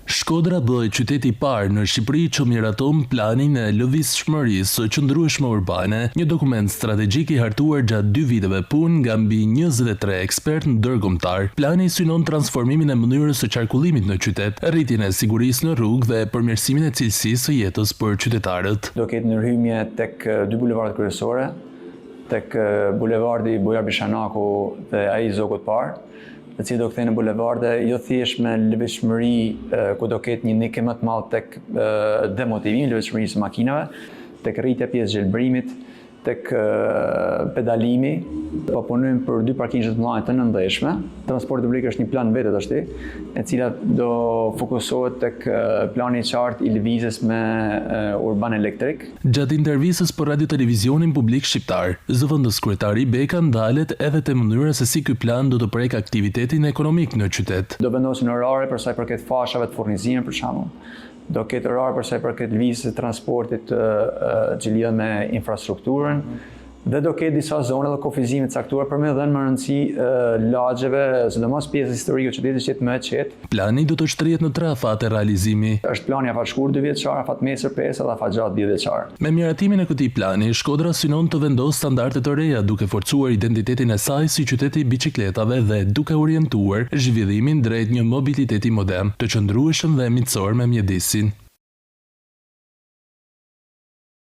Shkodra bëhet qyteti i parë në Shqipëri që miraton planin e lëvizshmërisë së qëndrueshme urbane, një dokument strategjik i hartuar gjatë 2 viteve punë nga mbi 23 ekspertë ndërkombëtar. Plani synon transformimin e mënyrës së qarkullimit në qytet, rritjen e sigurisë në rrugë dhe përmirësimin e cilësisë së jetës për qytetarët. Do ketë ndërhyrje tek 2 bulevardet kryesore, tek bulevardi Bujar Bishanaku dhe ai Zogut parë, të cilë do kthejnë në bulevarde jo thjesht me lëvizshmëri ku do ketë një nik më të madh tek demotivimi, lëvizshmërisë së makinave, tek rritja pjesë gjelbërimit, tek pedalimi, po punojmë për 2 parkingje të mëdha të nëndeshme. Transporti publik është një plan vetë tashti, e cila do fokusohet tek plani i qartë i lëvizjes me urban elektrik. Gjatë intervistës për Radio Televizionin Publik Shqiptar, zëvendës kryetari Beka ndalet edhe te mënyra se si ky plan do të prek aktivitetin ekonomik në qytet. Do vendosin orare për sa i përket fashave të furnizimit për shembull. Do ketë orare për sa i përket lëvizjes së transportit që lidhet me infrastrukturën, dhe do ketë disa zona dhe kufizime të caktuar për me dhënë më rëndësi lagjeve, sidomos pjesë historike që qytetit që jetë më e qetë. Plani do të shtrihet në 3 afate realizimi. Është plani afat shkurt 2 vjeçar, afat mesër 5 dhe afat gjatë 10 vjeçar. Me miratimin e këtij plani, Shkodra synon të vendosë standarde të reja duke forcuar identitetin e saj si qyteti i biçikletave dhe duke orientuar zhvillimin drejt një mobiliteti modern, të qëndrueshëm dhe miqësor me mjedisin.